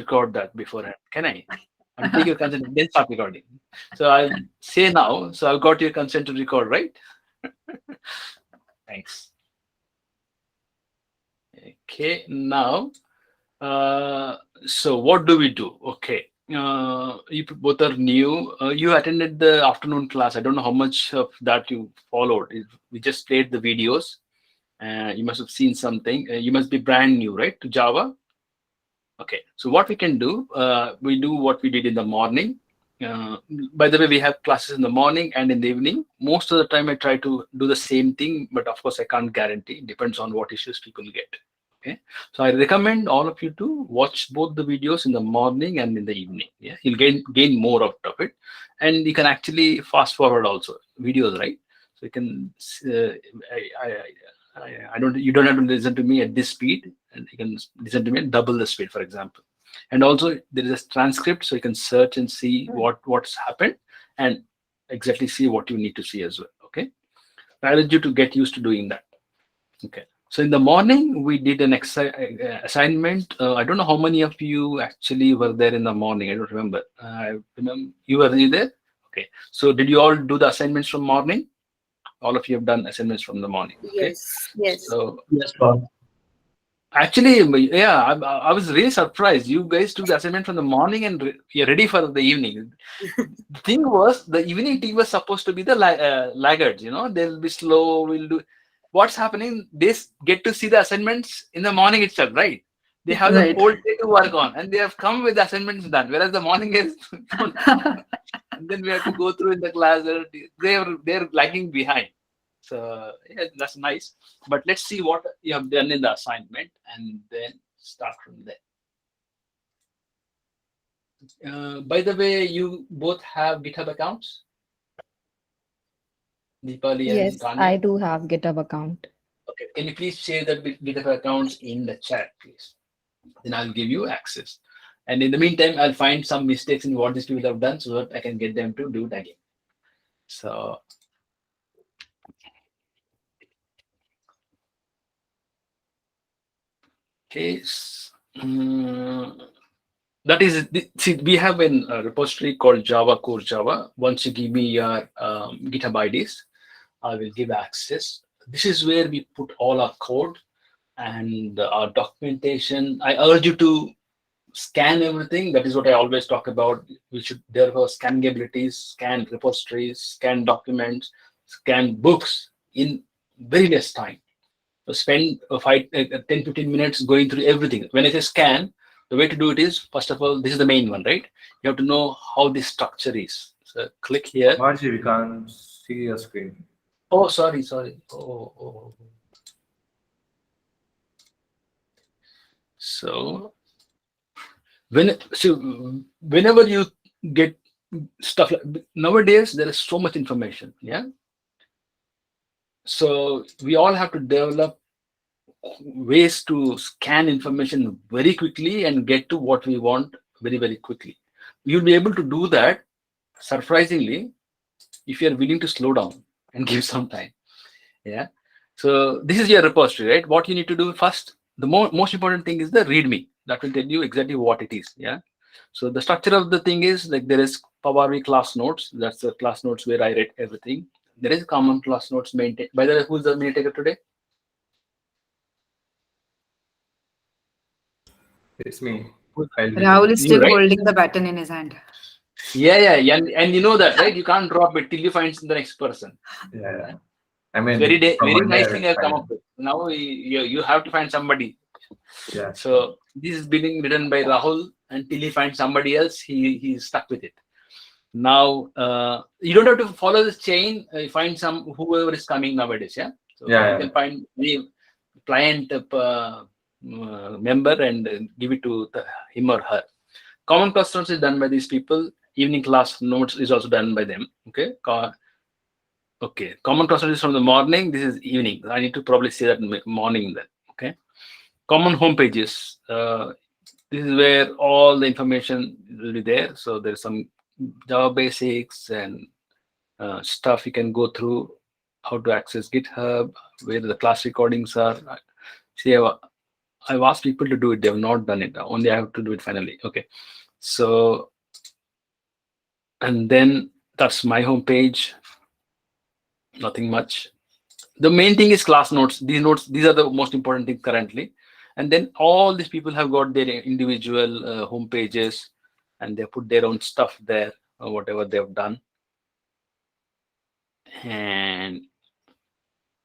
record that beforehand. Can I? I'll take your consent and then start recording. So I'll say now. So I've got your consent to record, right? Thanks. Okay. Now, so what do we do? Okay. You both are new. You attended the afternoon class. I don't know how much of that you followed. We just played the videos. You must have seen something. You must be brand new, right, to Java? Okay, so what we can do, we do what we did in the morning. By the way, we have classes in the morning and in the evening. Most of the time, I try to do the same thing, but of course, I can't guarantee. It depends on what issues people get. Okay, so I recommend all of you to watch both the videos in the morning and in the evening. Yeah, you'll gain more out of it, and you can actually fast forward also videos, right? So you can. I don't. You don't have to listen to me at this speed, and you can listen to me at double the speed, for example. And also there is a transcript, so you can search and see what's happened, and exactly see what you need to see as well. Okay, I urge you to get used to doing that. Okay. So in the morning we did an assignment. I don't know how many of you actually were there in the morning. I don't remember. I remember you were there. Okay. So did you all do the assignments from morning? All of you have done assignments from the morning. Okay. Yes, yes. So Yes, boss. actually, yeah, I was really surprised. You guys took the assignment from the morning and you're ready for the evening. The thing was, the evening team was supposed to be the laggards. They'll be slow. We'll do. What's happening? They get to see the assignments in the morning itself, right? They have the Right. whole day to work on, and they have come with the assignments done. Whereas the morning is, and then we have to go through in the class. They're lagging behind. So yeah, that's nice. But let's see what you have done in the assignment and then start from there. By the way, you both have GitHub accounts, Deepali and Yes, Tanya. I do have GitHub account. Okay, can you please share the GitHub accounts in the chat, please? Then I'll give you access. And in the meantime, I'll find some mistakes in what these people have done so that I can get them to do it again. So okay. That is, see, we have a repository called Java Core Java. Once you give me your GitHub IDs, I will give access. This is where we put all our code and our documentation. I urge you to scan everything. That is what I always talk about. We should therefore scan abilities, scan repositories, scan documents, scan books in very less time. So spend 10, 15 minutes going through everything. When I say scan, the way to do it is, first of all, this is the main one, right? You have to know how the structure is. So click here. Margie, we can't see your screen. Oh, sorry. Oh. So whenever you get stuff nowadays, there is so much information. Yeah. So we all have to develop ways to scan information very quickly and get to what we want very, very quickly. You'll be able to do that, surprisingly, if you're willing to slow down and give some time. Yeah. So this is your repository, right? What you need to do first, the most important thing is the README. That will tell you exactly what it is. Yeah. So the structure of the thing is like there is Power class notes. That's the class notes where I write everything. There is common class notes maintained. By the way, who's the maintainer today? It's me. Rahul is You, still right? holding the button in his hand. Yeah. And you know that, right? You can't drop it till you find the next person. Yeah. I mean, Very from very Monday nice I thing will I've come find. up with. Now you have to find somebody. Yeah. So this is being written by Rahul. Until he finds somebody else, he's stuck with it. Now you don't have to follow this chain. Find whoever is coming nowadays. Yeah. So Yeah. you can find any client member and give it to him or her. Common clusters is done by these people. Evening class notes is also done by them. Okay. Okay. Common clusters is from the morning. This is evening. I need to probably say that morning then. Okay. Common home pages. This is where all the information will be there. So there's some Java basics and stuff you can go through, how to access GitHub, where the class recordings are. See, I've asked people to do it. They have not done it. Only I have to do it finally. Okay. So, and then that's my homepage. Nothing much. The main thing is class notes. These notes, these are the most important thing currently. And then all these people have got their individual home pages, and they put their own stuff there, or whatever they have done. And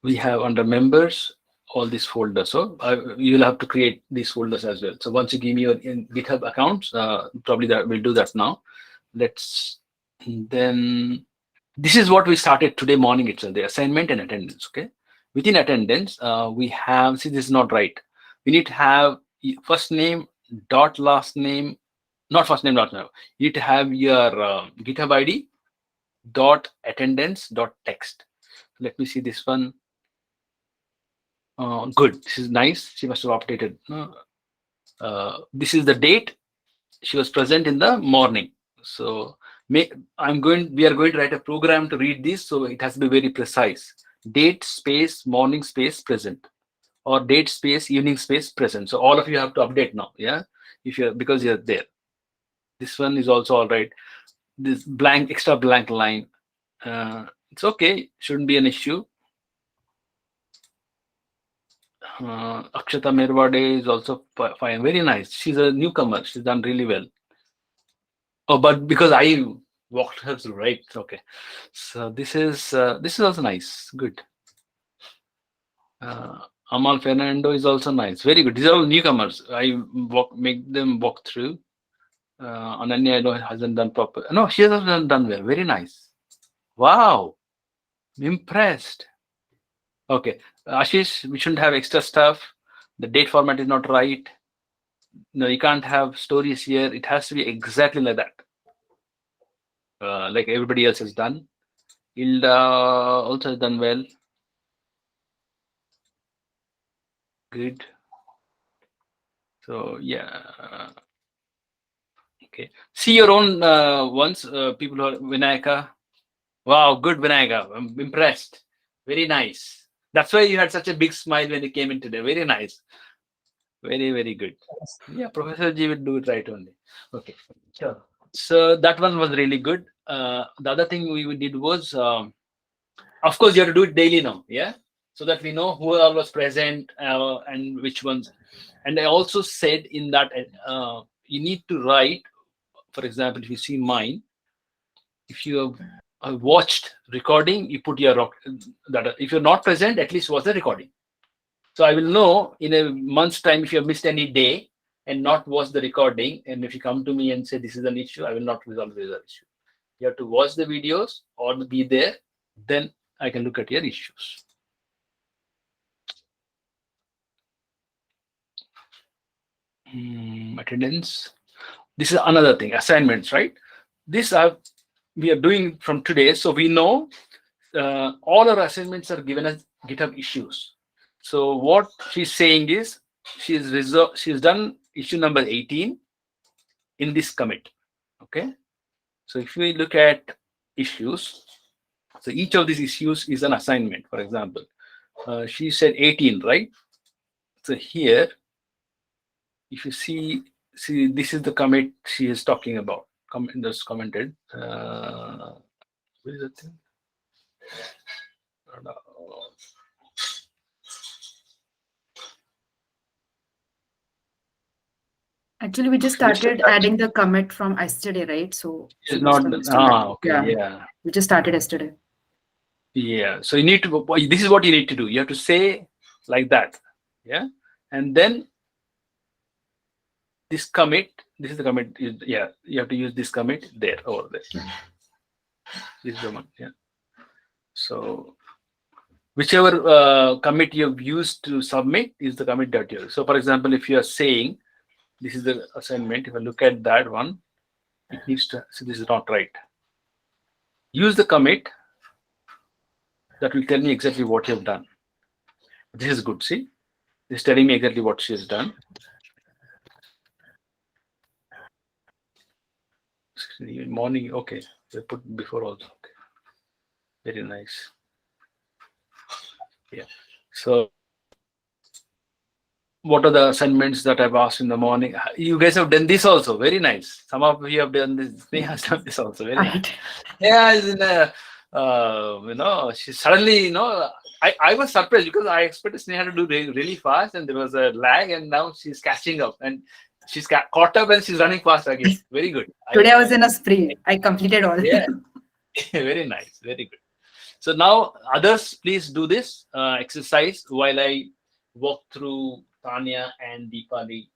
we have under members all these folders. So you'll have to create these folders as well. So once you give me your GitHub accounts, probably that we'll do that now. Let's then. This is what we started today morning itself, the assignment and attendance. Okay. Within attendance, we have, see, this is not right. We need to have first name dot last name, not first name dot now. You need to have your GitHub ID dot attendance dot text. Let me see this one. Good. This is nice. She must have updated. This is the date she was present in the morning. So we are going to write a program to read this. So it has to be very precise. Date space morning space present, or date space evening space present. So all of you have to update now. Yeah, if you're, because you're there. This one is also all right. This blank, extra blank line. It's okay. Shouldn't be an issue. Akshata Merwade is also fine. Very nice. She's a newcomer. She's done really well. Oh, but because I walked her through, right? Okay. So this is also nice. Good. Amal Fernando is also nice. Very good. These are all newcomers. I make them walk through. Ananya, I know, hasn't done proper. No, she hasn't done well. Very nice. Wow. Impressed. Okay. Ashish, we shouldn't have extra stuff. The date format is not right. No, you can't have stories here. It has to be exactly like that. Like everybody else has done. Hilda also has done well. Good. So yeah. Okay. See your own ones. People who are Vinayaka. Wow, good Vinayaka. I'm impressed. Very nice. That's why you had such a big smile when you came in today. Very nice. Very, very good. Yeah, Professor G will do it right only. Okay. Sure. So that one was really good. The other thing we did was, of course, you have to do it daily now. Yeah. So that we know who all was present and which ones. And I also said in that you need to write, for example, if you see mine, if you have watched recording, you put your that. If you're not present, at least watch the recording. So I will know in a month's time if you have missed any day and not watched the recording. And if you come to me and say this is an issue, I will not resolve this issue. You have to watch the videos or be there. Then I can look at your issues. Attendance. This is another thing. Assignments, right? This we are doing from today, so we know all our assignments are given as GitHub issues. So what she's saying is she's done issue number 18 in this commit. Okay. So if we look at issues, so each of these issues is an assignment. For example, she said 18, right? So here, if you see this is the commit she is talking about. Just commented. Where is the thing? Actually, we just started adding the commit from yesterday, right? So It's not. Okay, yeah. We just started yesterday. Yeah. So you need to. This is what you need to do. You have to say like that. Yeah. And then this commit. This is the commit. Yeah. You have to use this commit there over there. This is the one. Yeah. So whichever commit you've used to submit is the commit that you. So for example, if you are saying this is the assignment, if I look at that one, it needs to. So this is not right. Use the commit. That will tell me exactly what you have done. This is good. See, this is telling me exactly what she has done. Morning. Okay, they put before also. Okay, very nice. Yeah. So what are the assignments that I've asked in the morning. You guys have done this also. Very nice. Some of you have done this. They have done this also. Very nice. Right. Yeah, is in a, she suddenly, I was surprised because I expected Sneha to do really fast and there was a lag and now she's catching up and she's caught up and she's running fast again. Very good. Today I was in a spree. I completed all. Yeah, very nice. Very good. So now others, please do this exercise while I walk through Tanya and Deepali.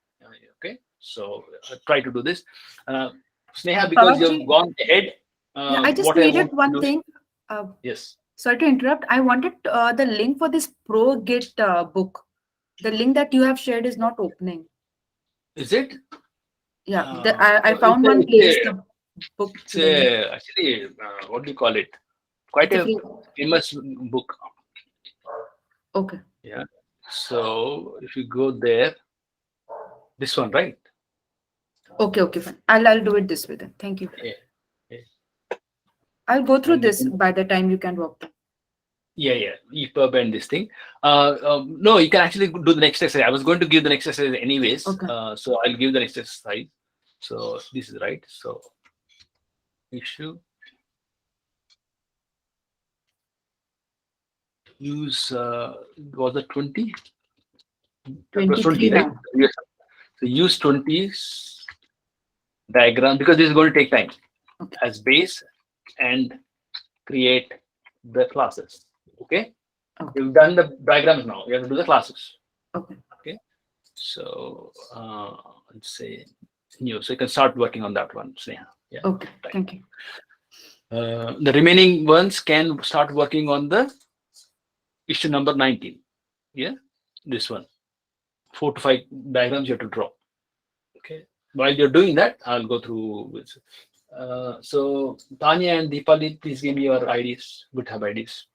Okay, so try to do this. Uh, Sneha, because you have Pavakji, gone ahead, yeah, I just what I needed want to one do is, thing. Uh, yes, Sorry to interrupt. I wanted the link for this Pro Git book. The link that you have shared is not opening. is it? Yeah, I It's found one place, the book link. actually, what do you call it? Quite It's a a free. famous book. Okay. Yeah. So if you go there, this one, right? Okay, okay, fine. I'll do it this way then. Thank you. Yeah. Yeah. I'll go through And this then, by the time you can walk through. yeah, EPUB and this thing. No, you can actually do the next exercise. I was going to give the next exercise anyways. Okay. So I'll give the next exercise. So this is right. So issue use was it 20? That was 23 20, right? now. Yes. So use 20 diagram because this is going to take time Okay. as base and create the classes. Okay. Okay. You've done the diagrams now. You have to do the classes. Okay. Okay. So let's say new. So you can start working on that one, Sneha. Yeah. Okay. Right. Thank you. The remaining ones can start working on the issue number 19. Yeah. This one. 4 to 5 diagrams you have to draw. Okay. While you're doing that, I'll go through with. So Tanya and Deepali, please give me your IDs, GitHub IDs.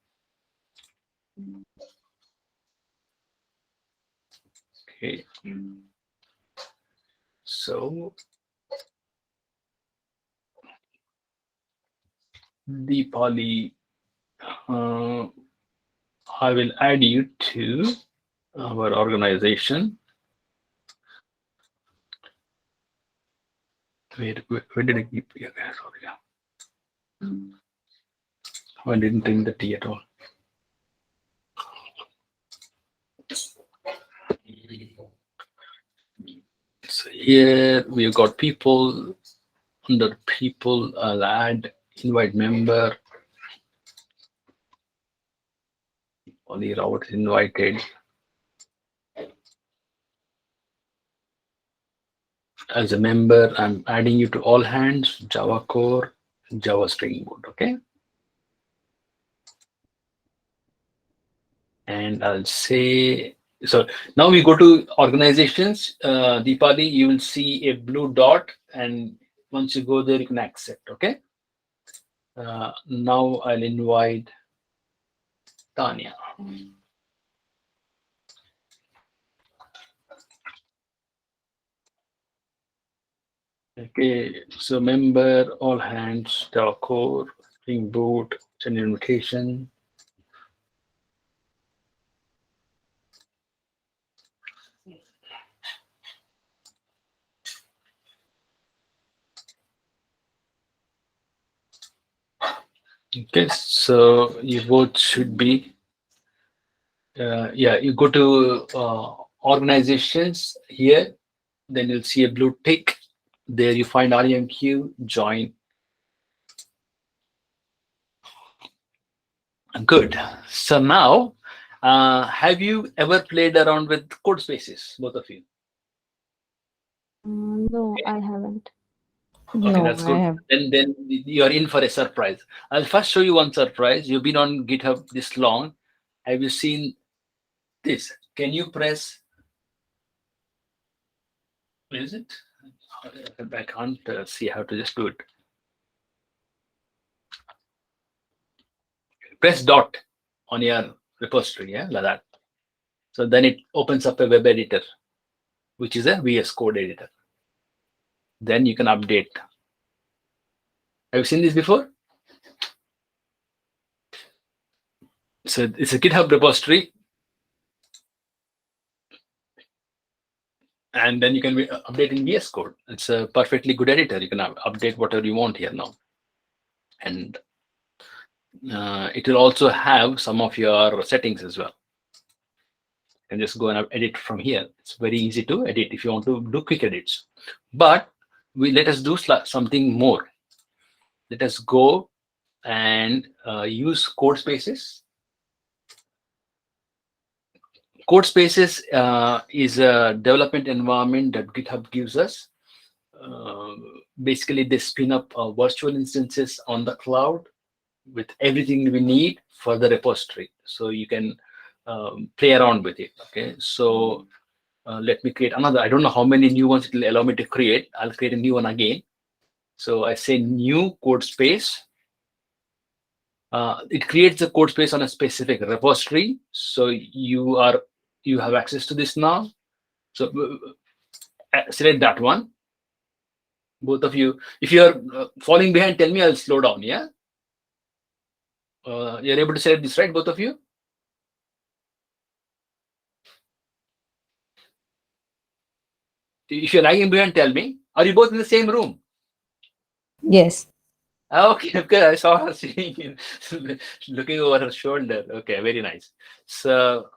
Okay. So Deepali, I will add you to our organization. Where did I keep? Yeah, sorry. Yeah. I didn't think the T at all. So here we've got people. Under people, I'll add invite member. Only Robert is invited. As a member, I'm adding you to all hands, Java core, Java Spring Boot. Okay. And I'll say, so now we go to organizations. Deepali, you will see a blue dot, and once you go there, you can accept. Okay. Now I'll invite Tanya. Okay, so member, all hands, Java core, Spring Boot, send invitation. Okay, so you both should be, yeah, you go to organizations here, then you'll see a blue tick. There you find REMQ, join. Good. So now, have you ever played around with code spaces, both of you? No, I haven't. Okay, No, that's I good. have. Then you're in for a surprise. I'll first show you one surprise. You've been on GitHub this long. Have you seen this? Can you press? Is it? I can't see how to just do it. Press dot on your repository, yeah, like that. So then it opens up a web editor, which is a VS Code editor. Then you can update. Have you seen this before? So it's a GitHub repository. and then you can be updating VS Code. It's a perfectly good editor. You can update whatever you want here now, and it will also have some of your settings as well. You can just go and edit from here. It's very easy to edit if you want to do quick edits. But we let us do something more. Let us go and use code spaces. Code spaces is a development environment that GitHub gives us. Uh, Basically, they spin up virtual instances on the cloud with everything we need for the repository. So you can play around with it. Okay, so let me create another. I don't know how many new ones it will allow me to create. I'll create a new one again. So I say new code space. It creates a code space on a specific repository. So you have access to this now. So select that one. Both of you, if you're falling behind, tell me, I'll slow down. Yeah. You're able to select this, right? Both of you. If you're lagging behind, tell me. Are you both in the same room? Yes. Okay, okay. I saw her sitting, looking over her shoulder. Okay, very nice. So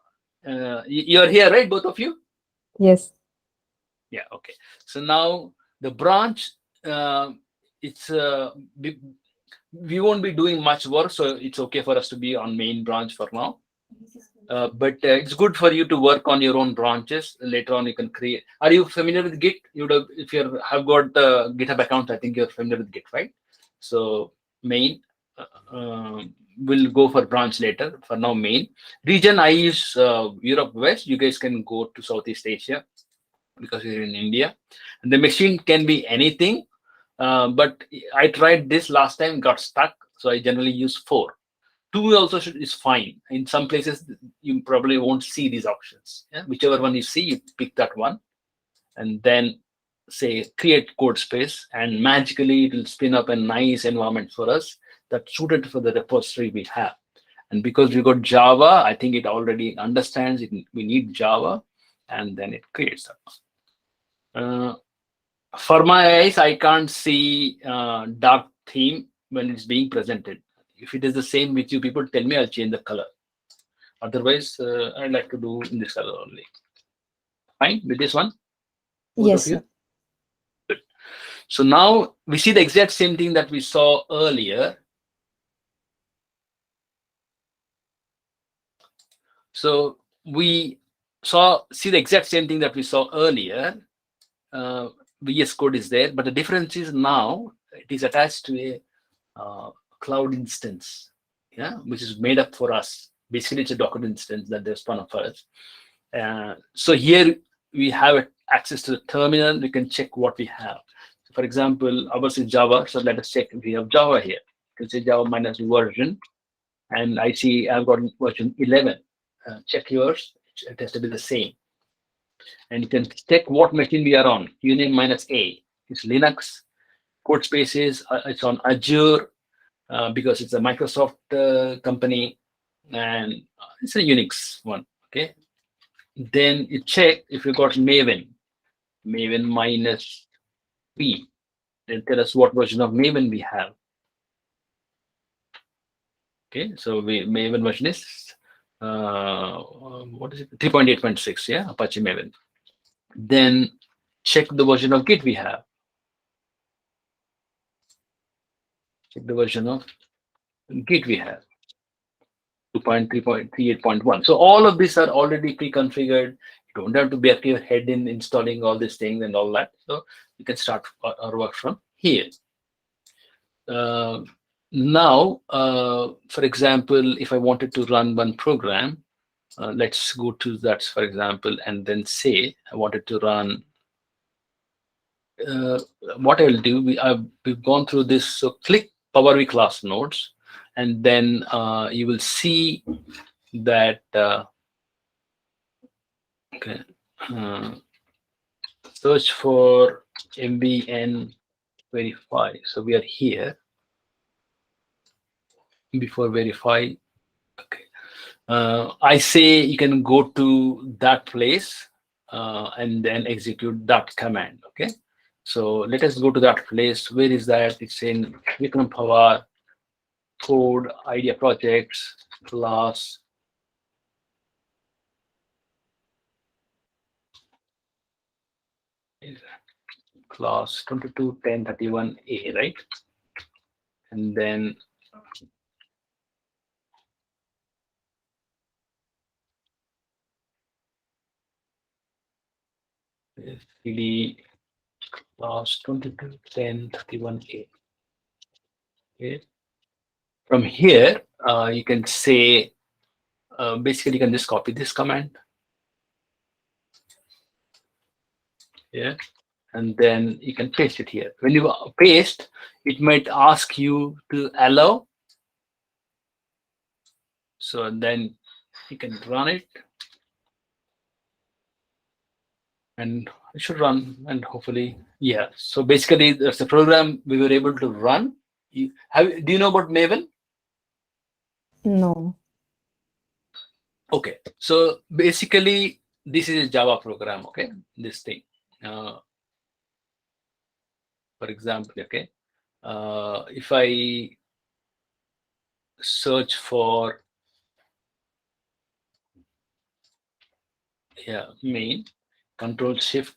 you're here, right? Both of you? Yes. Yeah. Okay. So now the branch, it's we won't be doing much work, so it's okay for us to be on main branch for now. But it's good for you to work on your own branches. Later on, you can create. Are you familiar with Git? You would have, if you have got the GitHub account, I think you're familiar with Git, right? So main, will go for branch later. For now, main region. I use Europe West. You guys can go to Southeast Asia because you're in India. And the machine can be anything. But I tried this last time, got stuck. So I generally use 4. 2 also is fine. In some places, you probably won't see these options. Yeah? Whichever one you see, you pick that one, and then say create code space, and magically it will spin up a nice environment for us that's suited for the repository we have. And because we got Java, I think it already understands it. We need Java, and then it creates that. For my eyes, I can't see dark theme when it's being presented. If it is the same with you people, tell me, I'll change the color. Otherwise, I like to do in this color only. Fine with this one, both Yes, of you. sir. Good. So now we see the exact same thing that we saw earlier. So we see the exact same thing that we saw earlier. VS Code is there, but the difference is now it is attached to a cloud instance, yeah, which is made up for us. Basically, it's a Docker instance that they've spun up for us. So here we have access to the terminal. We can check what we have. So for example, ours is Java. So let us check if we have Java here. You can say Java minus version, and I see I've got version 11. Check yours. It has to be the same. And you can check what machine we are on. Uname minus A is Linux. Code spaces, it's on Azure. Because it's a Microsoft company, and it's a Unix one. Okay, then you check if you got Maven minus P. Then tell us what version of Maven we have. Okay, so Maven version is what is it? 3.8.6. Yeah, Apache Maven. Then check the version of Git we have. Check the version of Git we have. 2.3.38.1. So all of these are already pre-configured. You don't have to back your head in installing all these things and all that. So you can start our work from here. Now, for example, if I wanted to run one program, let's go to that, for example, and then say I wanted to run. What I will do, we've gone through this. So click Power BI class nodes, and then you will see that okay, search for MVN verify. So we are here. Before verify, okay, I say you can go to that place. and then execute that command. Okay, so let us go to that place. Where is that? It's in Vikram Pawar code idea projects class. Class 221031A, right? And then cd class 221031A. Okay. From here, you can say, basically, you can just copy this command. Yeah. And then you can paste it here. When you paste, it might ask you to allow. So then you can run it, and it should run, and hopefully, yeah. So basically, that's the program we were able to run. Do you know about Maven? No. Okay, so basically, this is a Java program. Okay, this thing. For example, okay, if I search for, yeah, main, Control Shift,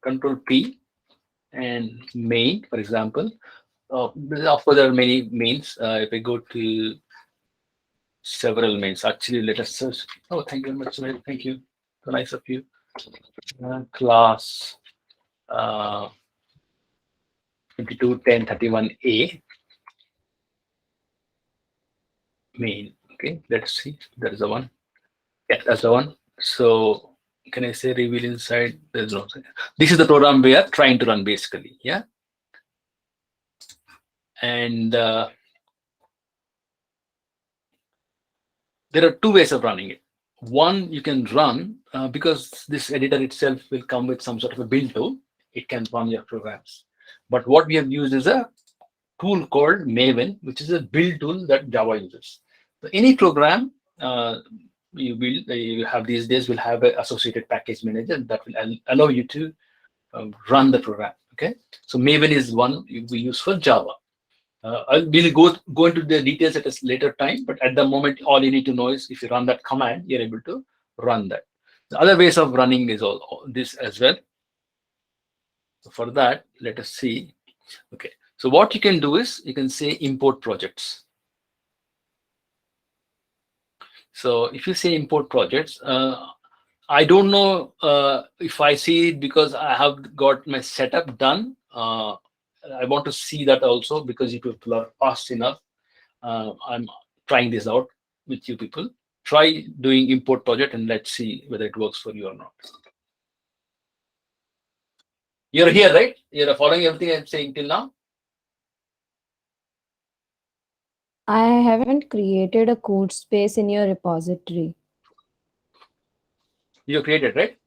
Control P, and main, for example. Of course, there are many mains. If I go to several mains, actually, let us search. Oh, thank you very much, Sunil. Thank you. So nice of you. Class 221031A main. Okay, let's see. That is the one. Yeah, that's the one. So can I say reveal inside? There's no. This is the program we are trying to run basically. Yeah, and there are two ways of running it. One, you can run because this editor itself will come with some sort of a build tool. It can run your programs. But what we have used is a tool called Maven, which is a build tool that Java uses. So any program you build, you have these days will have an associated package manager that will allow you to run the program. Okay, so Maven is one we use for Java. We'll go into the details at a later time, but at the moment, all you need to know is if you run that command, you're able to run that. The other ways of running is all this as well. So for that, let us see. Okay, so what you can do is you can say import projects. So if you say import projects, I don't know if I see it because I have got my setup done. I want to see that also because you people are fast enough. I'm trying this out with you people. Try doing import project and let's see whether it works for you or not. You're here, right? You're following everything I'm saying till now? I haven't created a code space in your repository. You created, right?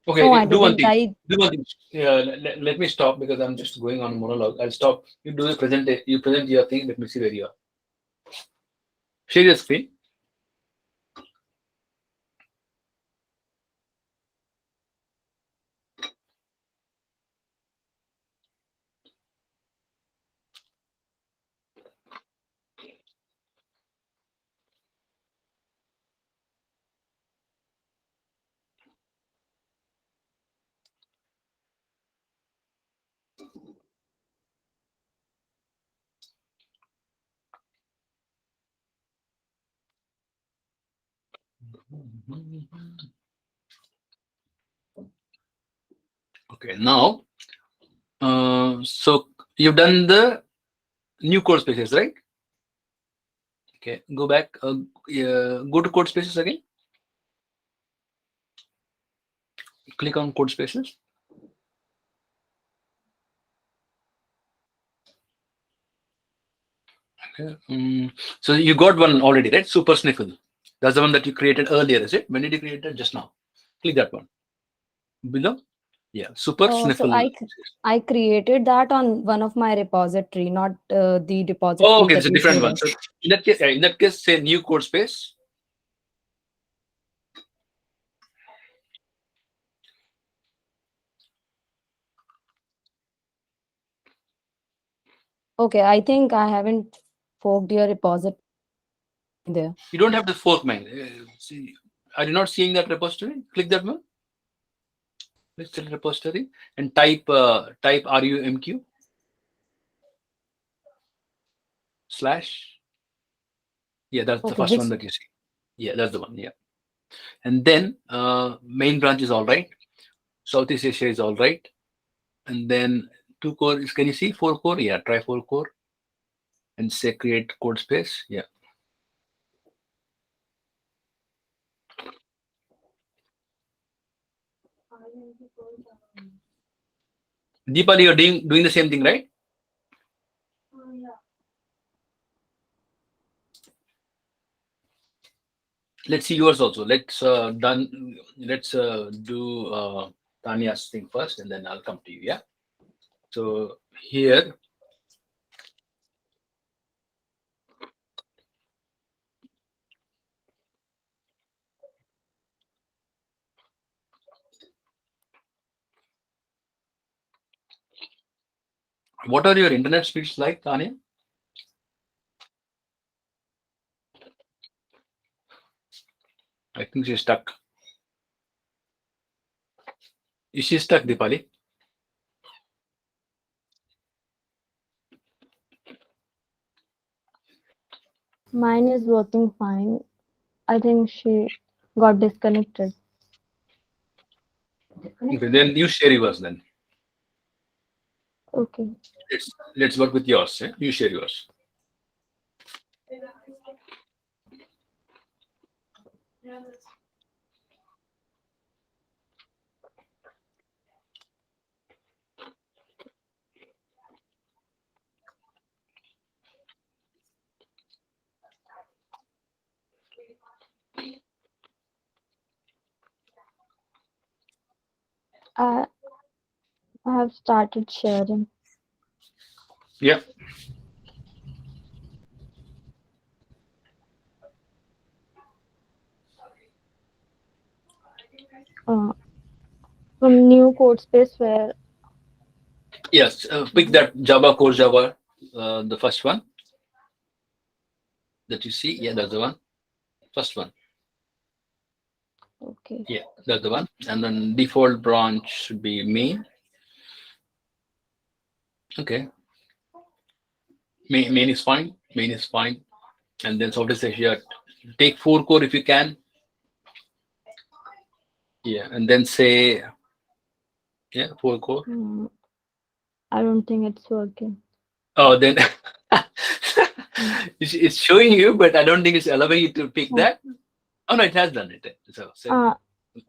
Okay, No, okay, I do one didn't. thing. Do one thing. Let me stop because I'm just going on a monologue. I'll stop. You do the present. You present your thing. Let me see where you are. Share your screen. Okay, now, so you've done the new code spaces, right? Okay, go back. Go to code spaces again. Click on code spaces. Okay. So you got one already, right? Super Sniffle. That's the one that you created earlier, is it? When did you create it? Just now. Click that one. Below? Yeah. Super Oh, so Sniffle. I created that on one of my repository, not the Oh, repository okay. It's that a you different showed one. us. So in that case, say new code space. Okay, I think I haven't forked your repository there. You don't have to fork mine. See, are you not seeing that repository? Click that one. Click the repository and type rumq slash. Yeah, that's the Okay, first one which that you see. Yeah, that's the one. Yeah, and then main branch is all right. Southeast Asia is all right, and then two core is. Can you see four core? Yeah, try four core and say create code space. Yeah, Deepali, you're doing the same thing, right? Let's see yours also. Let's do Tanya's thing first, and then I'll come to you. Yeah. So here, what are your internet speeds like, Tanya? I think she's stuck. Is she stuck, Deepali? mine is working fine. I think she got disconnected. Okay, then you share yours. Then Okay. let's work with yours. Yeah? You share yours. I I have started sharing. Yeah. Uh, from new code space where Yes. Pick that Java core Java, the first one that you see. Yeah, that's the one. First one. okay. Yeah, that's the one. And then default branch should be main. Okay. Main is fine. Main is fine. And then Southeast Asia, take four core if you can. Yeah, and then say yeah, four core. Hmm, I don't think it's working. Oh, then Hmm. it's showing you, but I don't think it's allowing you to pick Oh, that. Oh no, it has done it. So uh, it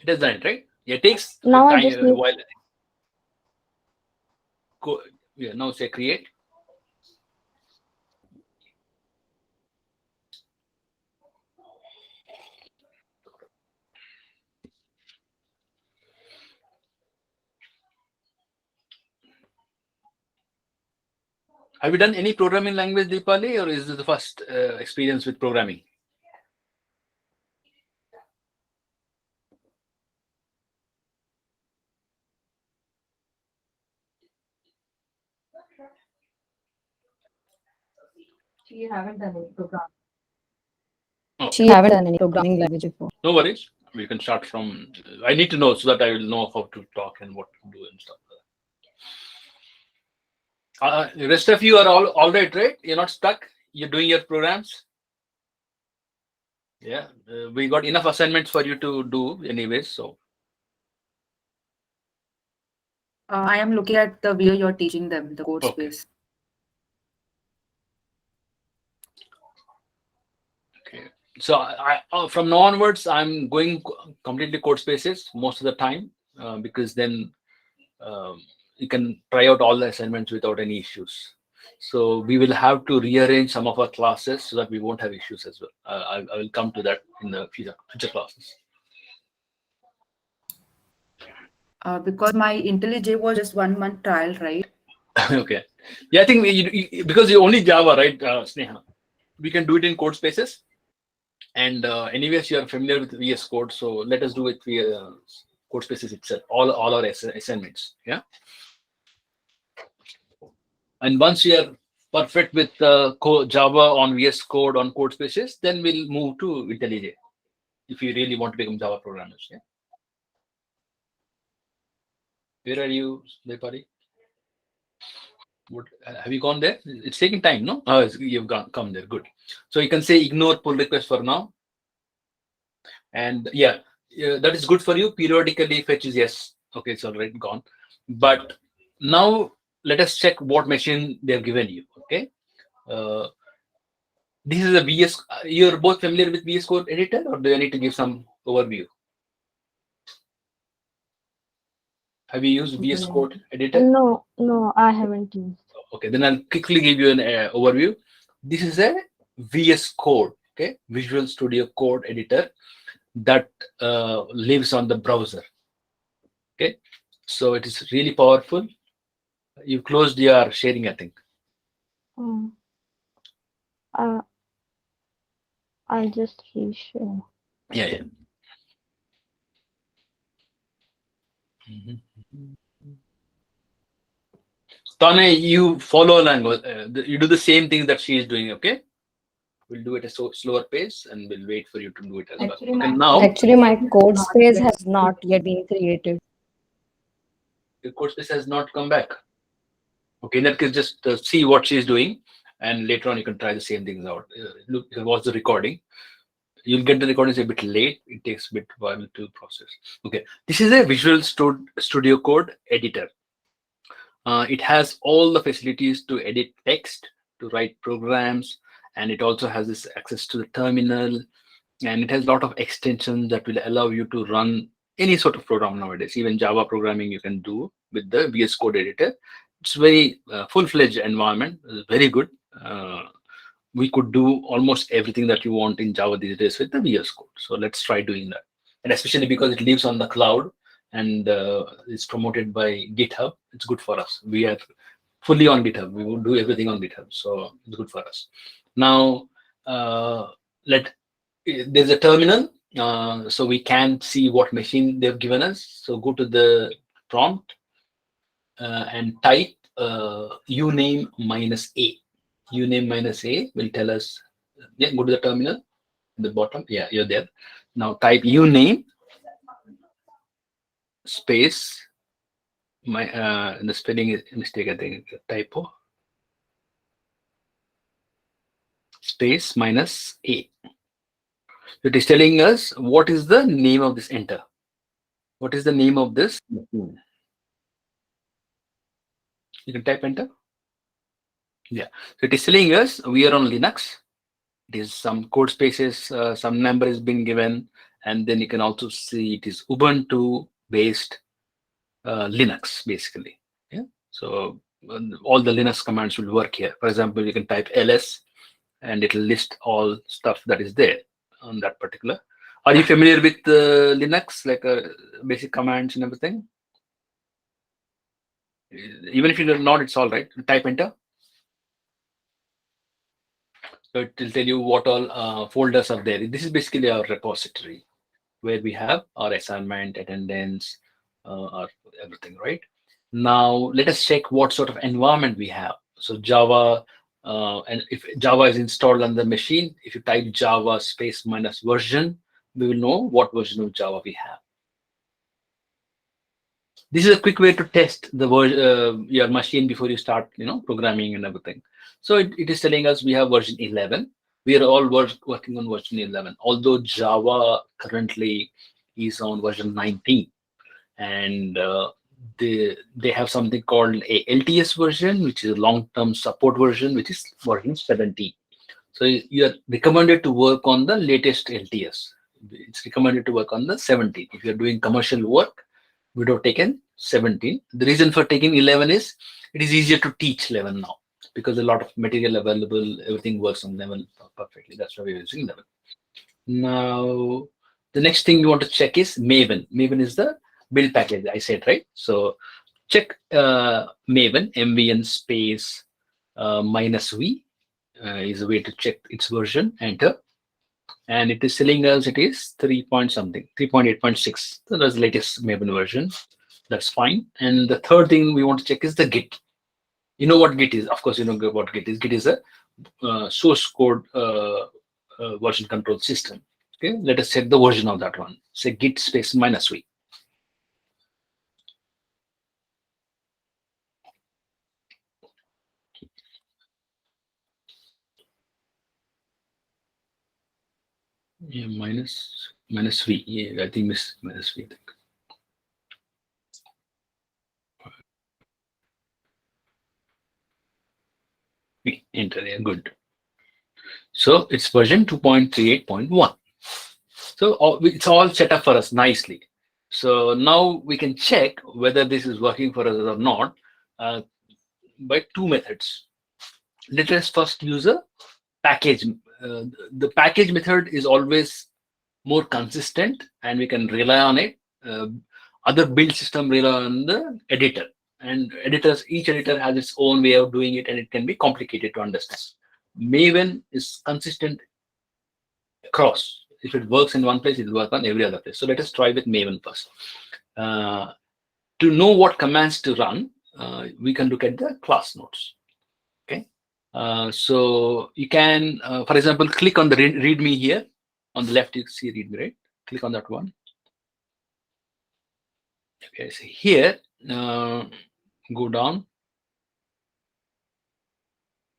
has done it, right? Yeah, it takes a now I time just a need. while. Go, yeah, now say create. Have you done any programming language, Deepali, or is this the first experience with programming? Oh, She haven't done any programming language before. no worries. We can start from. I need to know so that I will know how to talk and what to do and stuff. The rest of you are all right, right? You're not stuck. You're doing your programs. Yeah, we got enough assignments for you to do, anyways. So I am looking at the video you're teaching them, the code okay, space. okay. So from now onwards, I'm going completely code spaces most of the time because then um, you can try out all the assignments without any issues. So we will have to rearrange some of our classes so that we won't have issues as well. I will come to that in the future classes. Because my IntelliJ was just 1 month trial, right? Okay. Yeah, I think because you're only Java, right, Sneha? We can do it in code spaces. And anyways, you are familiar with VS Code, so let us do it via code spaces itself. All our assignments. Yeah. And once we are perfect with Java on VS Code on code spaces, then we'll move to IntelliJ if you really want to become Java programmers. Yeah. Where are you, Depari? What, have you gone there? It's taking time, no? Oh, you've come there. Good. So you can say ignore pull request for now. And yeah, that is good for you. Periodically fetch is yes. Okay, it's already gone. But now let us check what machine they have given you. Okay. Uh, this is a VS. You're both familiar with VS Code editor, or do I need to give some overview? Have you used VS Code editor? No, no, I haven't used. Okay, then I'll quickly give you an overview. This is a VS Code, okay, Visual Studio Code editor that lives on the browser. Okay, so it is really powerful. You closed your sharing, I think. Um, uh, I'll just reshare. Yeah, yeah. Mhm. Tane, you follow along. You do the same thing that she is doing. Okay, we'll do it at a slower pace, and we'll wait for you to do it as well. Okay, now Actually, my code space has not yet been created. your code space has not come back. Okay, in that case, just see what she's doing, and later on you can try the same things out. Look, watch the recording. You'll get the recordings a bit late. It takes a bit while to process. Okay, this is a Visual Studio Code editor. It has all the facilities to edit text, to write programs, and it also has this access to the terminal, and it has a lot of extensions that will allow you to run any sort of program nowadays. Even Java programming you can do with the VS Code editor. It's very full-fledged environment, very good. We could do almost everything that you want in Java these days with the VS Code. So let's try doing that. And especially because it lives on the cloud and is promoted by GitHub, it's good for us. We are fully on GitHub. We will do everything on GitHub. So it's good for us. Now, there's a terminal. So we can see what machine they've given us. So go to the prompt and type uname minus a. Uname minus a will tell us. Yeah, go to the terminal. The bottom. Yeah, you're there. Now type uname space. The spelling is mistake. I think typo. Space minus a. It is telling us what is the name of this enter. What is the name of this machine? You can type enter. Yeah. So it is telling us we are on Linux. It is some code spaces, some number is being given, and then you can also see it is Ubuntu based Linux basically. Yeah. So all the Linux commands will work here. For example, you can type ls, and it will list all stuff that is there on that particular. Are you familiar with Linux, like basic commands and everything? Even if you're not, it's all right. Type enter. So it will tell you what all folders are there. This is basically our repository where we have our assignment, attendance, our everything, right? Now let us check what sort of environment we have. So Java, and if Java is installed on the machine, if you type Java space minus version, we will know what version of Java we have. This is a quick way to test the your machine before you start, programming and everything. So it is telling us we have version 11. We are all working on version 11, although Java currently is on version 19, and they have something called a LTS version, which is a long-term support version, which is version 17. So you are recommended to work on the latest LTS. It's recommended to work on the 17. If you're doing commercial work, we would have taken 17. The reason for taking 11 is it is easier to teach 11 now because a lot of material available, everything works on 11 perfectly. That's why we're using 11. Now, the next thing we want to check is Maven. Maven is the build package, I said, right? So check Maven, MVN space minus V is a way to check its version, enter. And it is telling us it is 3 point something, 3.8.6. So that's the latest Maven version. That's fine. And the third thing we want to check is the Git. You know what Git is? Of course, you know what Git is. Git is a source code version control system. Okay, let us check the version of that one. Say git space -v. Yeah, minus v. Yeah, I think minus v. I think. Enter. Yeah, good. So it's version 2.38.1. So it's all set up for us nicely. So now we can check whether this is working for us or not by two methods. Let us first use a package. The package method is always more consistent and we can rely on it. Other build system rely on the editor, and each editor has its own way of doing it and it can be complicated to understand. Maven is consistent across. If it works in one place, it will work on every other place. So let us try with Maven first. To know what commands to run, we can look at the class nodes. Okay. So you can, for example, click on the readme here. On the left, you see readme, right? Click on that one. Okay, so here, go down.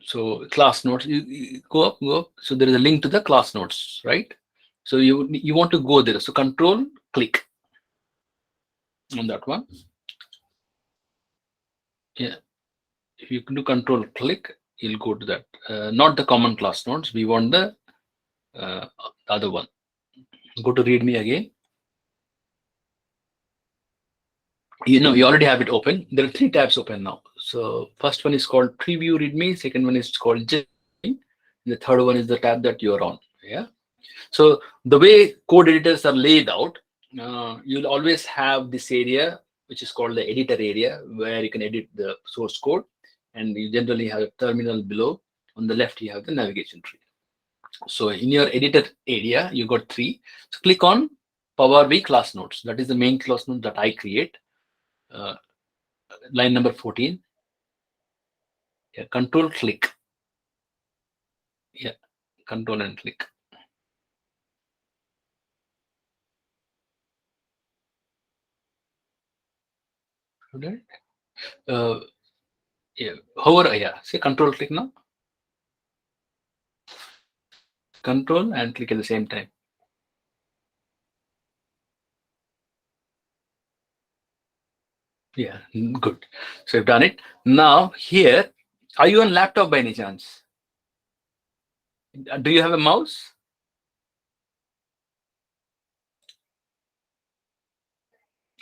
So class nodes, you go up. So there is a link to the class nodes, right? So you want to go there. So control click on that one. Yeah, if you do control click, you'll go to that. Not the common class nodes. We want the other one. Go to readme again. You know, you already have it open. There are 3 tabs open now. So first one is called preview readme. Second one is called GMT. The third one is the tab that you're on. Yeah. So the way code editors are laid out, you'll always have this area, which is called the editor area, where you can edit the source code. And you generally have a terminal below. On the left, you have the navigation tree. So in your editor area, you got 3. So click on Power BI class nodes. That is the main class node that I create. Line number 14. Yeah, control click. Yeah, control and click. Right. Yeah, hover. Yeah, say control click now. Control and click at the same time. Yeah, good. So you've done it. Now here, are you on laptop by any chance? Do you have a mouse?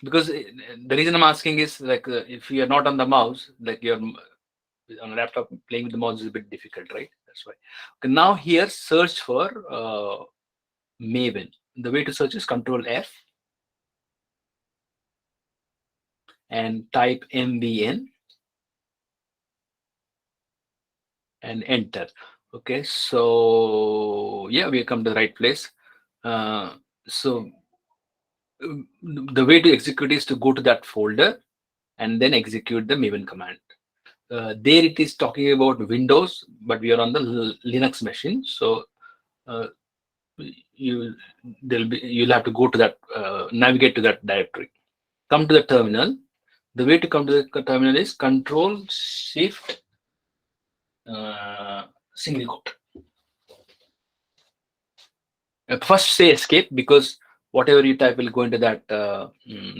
Because the reason I'm asking is like if you're not on the mouse, like you're on a laptop, playing with the mouse is a bit difficult, right? That's why. Okay, now here, search for Maven. The way to search is Control F and type MVN and enter. Okay, so yeah, we come to the right place. So the way to execute is to go to that folder and then execute the Maven command. There it is talking about Windows, but we are on the Linux machine. So you'll have to go to that, navigate to that directory. Come to the terminal. The way to come to the terminal is Control Shift single quote. First say escape, because whatever you type will go into that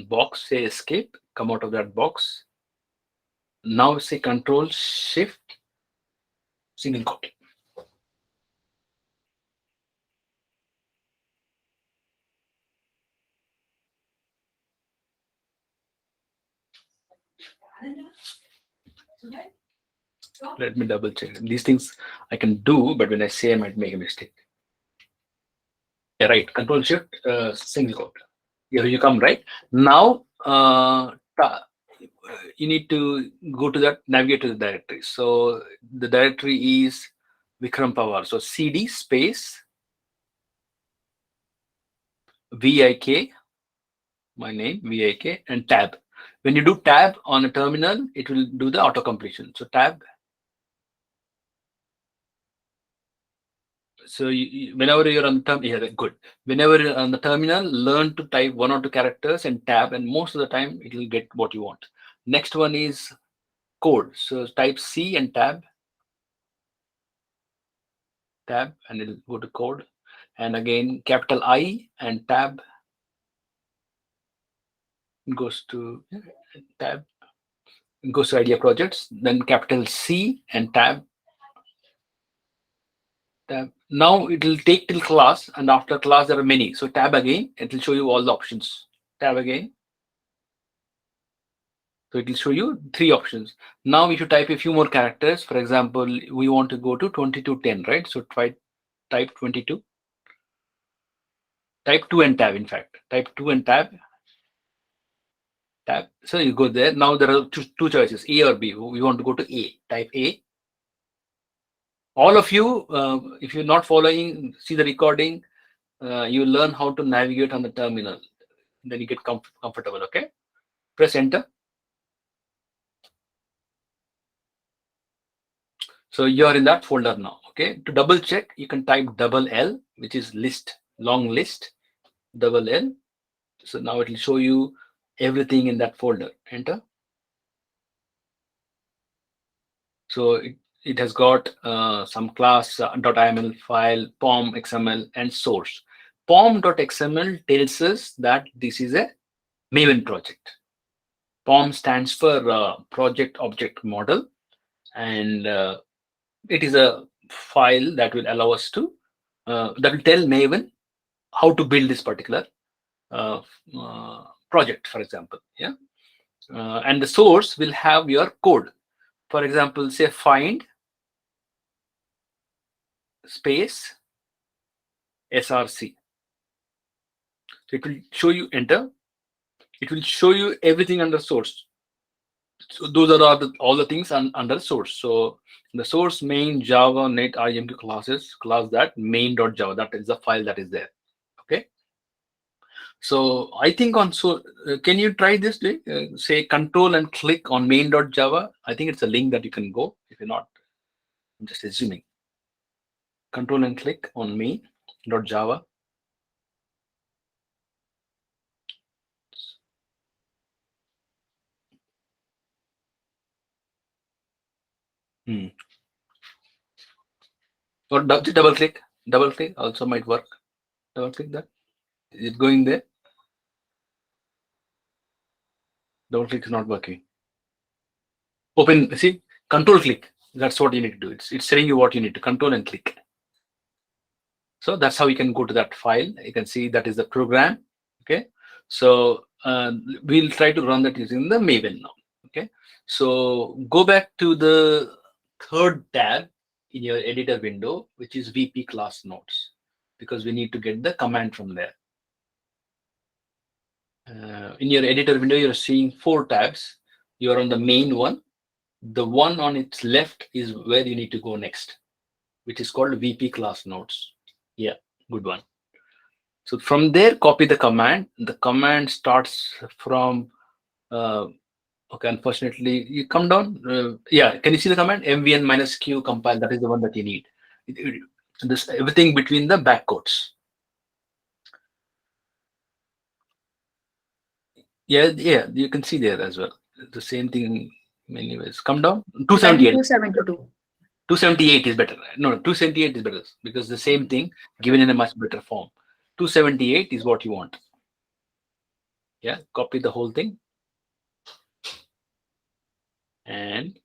box. Say escape, come out of that box. Now say Control Shift single quote. Let me double check. These things I can do, but when I say, I might make a mistake. Yeah, right. Control Shift single quote. Here you come, right? Now you need to go to that, navigate to the directory. So the directory is Vikram Pawar. So CD space VIK, my name, VIK, and tab. When you do tab on a terminal, it will do the auto completion. So tab. So whenever you're on the terminal, yeah, good. Whenever you're on the terminal, learn to type 1 or 2 characters and tab, and most of the time it will get what you want. Next one is code. So type C and tab, and it'll go to code. And again, capital I and tab goes to tab, goes to idea projects. Then capital C and tab. Now it will take till class, and after class there are many. So tab again, it will show you all the options. Tab again. So it will show you 3 options. Now if you type a few more characters, for example, we want to go to 2210, right? So try type 22. Type 2 and tab, in fact. Type 2 and tab. Tab. So you go there. Now there are two choices, A or B. We want to go to A. Type A. All of you, if you're not following, see the recording, you learn how to navigate on the terminal. Then you get comfortable, okay? Press enter. So you're in that folder now, okay? To double check, you can type double L, which is list, long list, double L. So now it will show you everything in that folder. Enter. So it has got some class .iml file, pom XML, and source. Pom.xml tells us that this is a Maven project. POM stands for Project Object Model, and it is a file that will allow us to that will tell Maven how to build this particular project, for example. Yeah, and the source will have your code. For example, say find space src. So it will show you enter. It will show you everything under source. So those are all the things under source. So the source main Java net IMQ classes, class that main.java, that is the file that is there. Okay. So I think can you try this? Say control and click on main.java. I think it's a link that you can go. If you're not, I'm just assuming. Control and click on main.java. Or double click. Double click also might work. Double click that. Is it going there? Double click is not working. Open, see, control click. That's what you need to do. It's telling you what you need to control and click. So that's how you can go to that file. You can see that is the program. Okay. So we'll try to run that using the Maven now. Okay. So go back to the third tab in your editor window, which is VP class nodes, because we need to get the command from there. In your editor window, you're seeing 4 tabs. You're on the main one. The one on its left is where you need to go next, which is called VP class nodes. Yeah, good one. So from there, copy the command. The command starts from, okay, unfortunately, you come down. Yeah, can you see the command? mvn -q compile, that is the one that you need. This everything between the back quotes. Yeah, you can see there as well. The same thing in many ways. Come down. 278. 272. 278 is better. No, 278 is better because the same thing given in a much better form. 278 is what you want. Yeah, copy the whole thing. And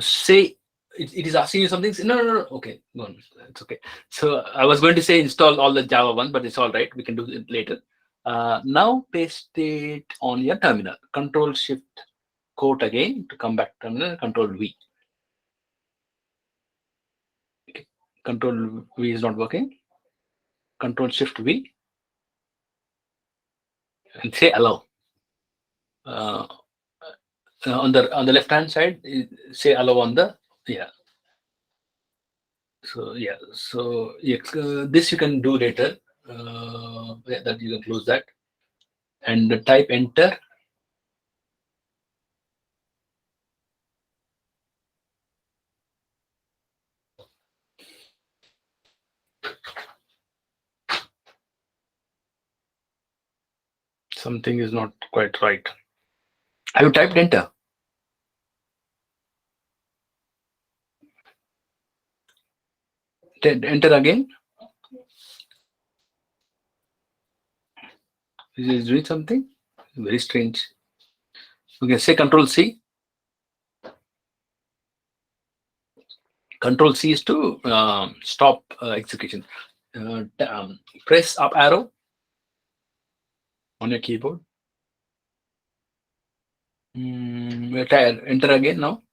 say it is asking you something. No. Okay, no, it's okay. So I was going to say install all the Java one, but it's all right. We can do it later. Now paste it on your terminal. Control Shift quote again to come back to terminal. Control V. Okay. Control V is not working. Control Shift V and say allow. On the left hand side, say allow on the So this you can do later. That you can close that and type enter Something is not quite right. Have you typed enter? Enter again. Is it doing something? Very strange. Okay, say Control C. Control C is to stop execution. Press up arrow on your keyboard. Enter again now.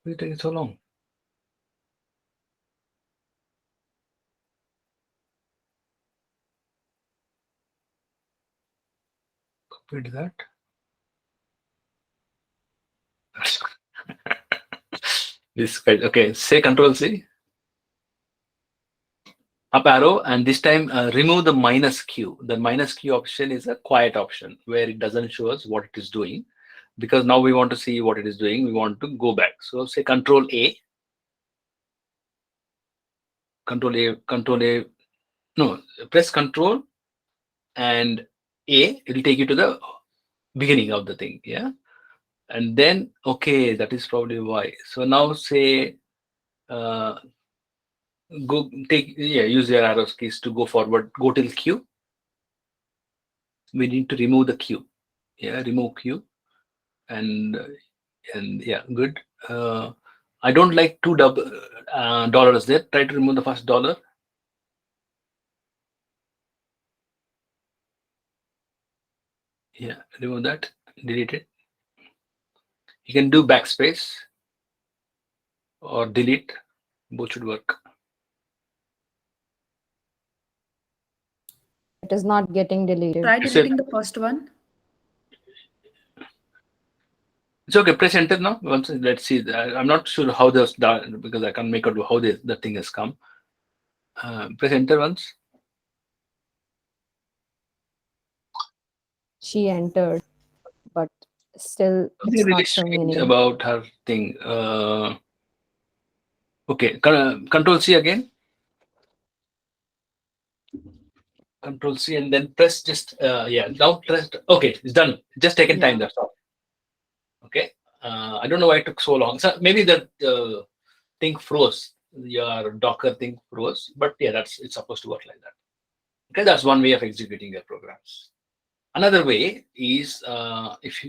Why is it taking so long? Copied that. This guy. Okay, say Control C. Up arrow, and this time remove the minus Q. The minus Q option is a quiet option where it doesn't show us what it is doing, because now we want to see what it is doing. We want to go back. So say Control A. Control A. Control A. No, press Control and A. It will take you to the beginning of the thing. Yeah, and then okay, that is probably why. So now say go take use your arrow keys to go forward. Go till Q. We need to remove the Q. Yeah, remove Q, and yeah, good. I don't like two dollars there. Try to remove the first dollar. Yeah, remove that. Delete it. You can do backspace or delete. Both should work. It is not getting deleted. Try You said- deleting the first one. It's okay. Press enter now. Once let's see. I'm not sure how this done because I can't make out how the thing has come. Press enter once. She entered, but still Something it's really not showing strange anything. about her thing. Okay, Control C again. Control C and then press just yeah. Now press. Okay, it's done. Just taken time. Yeah. That's all. Okay. I don't know why it took so long. So maybe the thing froze. Your Docker thing froze. But yeah, it's supposed to work like that. Okay, that's one way of executing your programs. Another way is if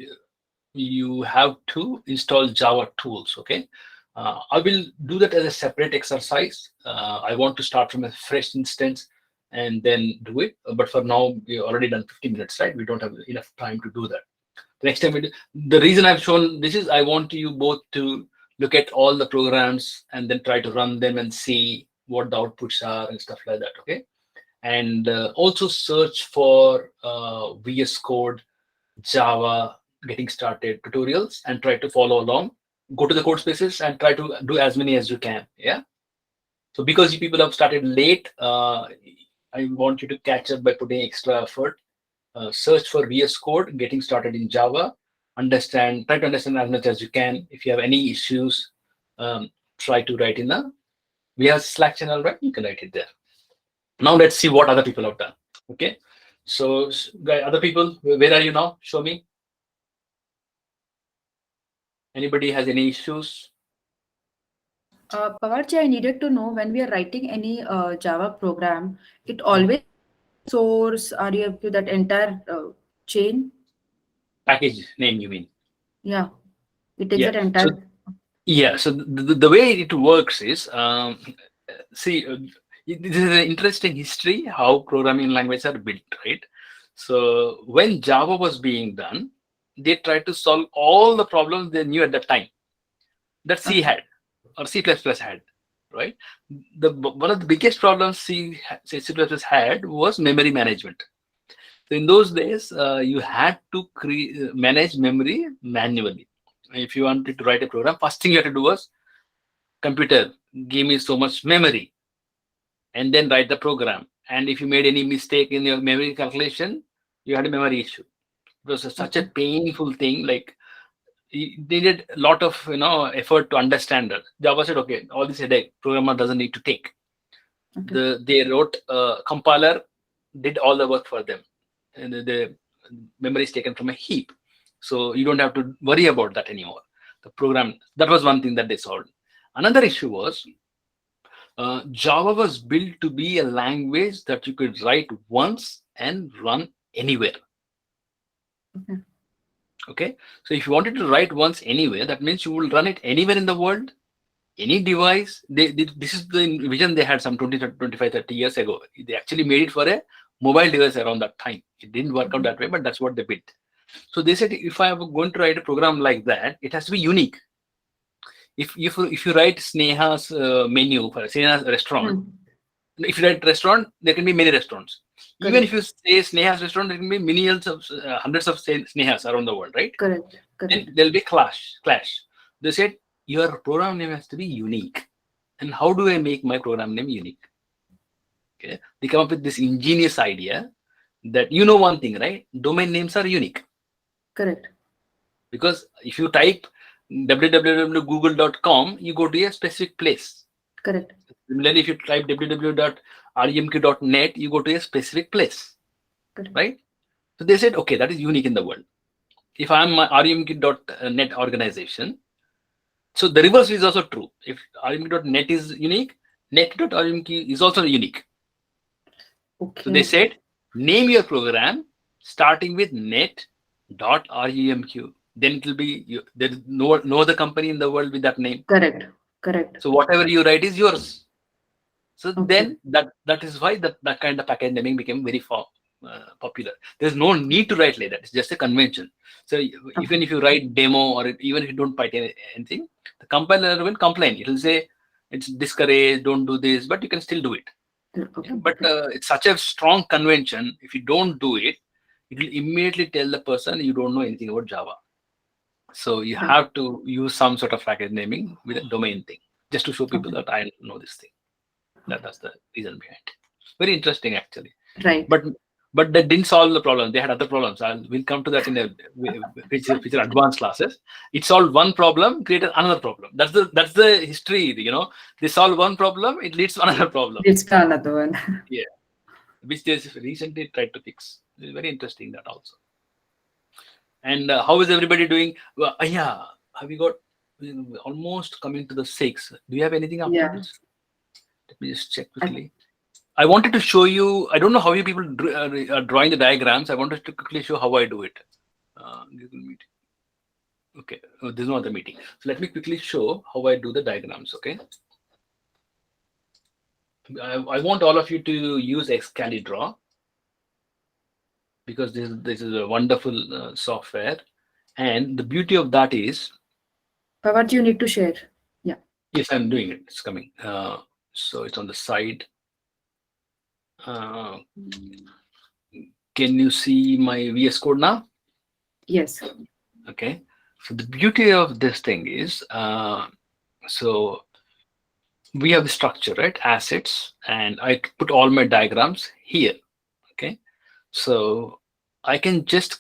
you have to install Java tools. Okay, I will do that as a separate exercise. I want to start from a fresh instance and then do it. But for now, we already done 50 minutes, right? We don't have enough time to do that. The next time we do, the reason I've shown this is I want you both to look at all the programs and then try to run them and see what the outputs are and stuff like that. Okay, and also search for VS Code, Java, getting started tutorials and try to follow along. Go to the code spaces and try to do as many as you can. Yeah. So because you people have started late, I want you to catch up by putting extra effort. Search for VS Code, getting started in Java. Try to understand as much as you can. If you have any issues, try to write in the we have Slack channel, right? You can write it there. Now let's see what other people have done. Okay. So other people, where are you now? Show me. Anybody has any issues? Pavarji, I needed to know when we are writing any Java program, it always source or you have to that entire chain. Package name, you mean? Yeah, it takes Yeah. that entire. So, yeah. So the way it works is, see, this is an interesting history how programming languages are built, right? So when Java was being done, they tried to solve all the problems they knew at that time that C had or C++ had, right? One of the biggest problems C++ had was memory management. So in those days, you had to manage memory manually. If you wanted to write a program, first thing you had to do was, computer, give me so much memory, and then write the program. And if you made any mistake in your memory calculation, you had a memory issue. It was such a painful thing. Like it needed a lot of effort to understand that. Java said, okay, all this headache programmer doesn't need to take. Okay. They wrote a compiler, did all the work for them, and the memory is taken from a heap, so you don't have to worry about that anymore. The program, that was one thing that they solved. Another issue was Java was built to be a language that you could write once and run anywhere. Okay. Okay, so if you wanted to write once anywhere, that means you will run it anywhere in the world, any device. This is the vision they had some 20, 25, 30 years ago. They actually made it for a mobile device around that time. It didn't work out that way, but that's what they built. So they said, if I am going to write a program like that, it has to be unique. If you write Sneha's menu for Sneha's restaurant, if you write restaurant, there can be many restaurants. Even Correct. if you say Sneha's restaurant, there can be millions of hundreds of Snehas around the world, right? Correct. Then Correct. there'll be clash. They said your program name has to be unique. And how do I make my program name unique? Okay, they come up with this ingenious idea that one thing, right? Domain names are unique, Correct. because if you type www.google.com, you go to a specific place. Correct. Similarly, if you type www.remq.net, you go to a specific place, Correct. right? So they said, okay, that is unique in the world. If I'm my remq.net organization, so the reverse is also true. If remq.net is unique, net.remq is also unique. Okay. So they said, name your program starting with net.remq. Then it will be, there is no other company in the world with that name. Correct. Correct. So whatever you write is yours. So Okay. then that is why that kind of package naming became very popular. There's no need to write like that. It's just a convention. So even if you write demo, or even if you don't write anything, the compiler will complain. It will say it's discouraged, don't do this, but you can still do it. Okay. Yeah, but it's such a strong convention. If you don't do it, it will immediately tell the person you don't know anything about Java. So you Right. have to use some sort of package naming with a domain thing, just to show people Okay. that I know this thing. That's the reason behind it. Very interesting, actually. Right. But that didn't solve the problem. They had other problems. We'll come to that in which are advanced classes. It solved one problem, created another problem. That's the history. They solve one problem, it leads to another problem. It's another one. Yeah, which they recently tried to fix. It's very interesting, that also. And how is everybody doing? Well, yeah, have we got almost coming to the 6? Do you have anything after Yeah. this? Let me just check quickly. I wanted to show you, I don't know how you people are drawing the diagrams. I wanted to quickly show how I do it. Google Meet. Okay, there's no other meeting. So let me quickly show how I do the diagrams, okay? I want all of you to use Excalidraw, because this is a wonderful software. And the beauty of that is, What you need to share? Yeah. yes, I'm doing it. It's coming. So it's on the side. Can you see my VS Code now? Yes. Okay. So the beauty of this thing is, so we have the structure, right? Assets, and I put all my diagrams here. Okay. So I can just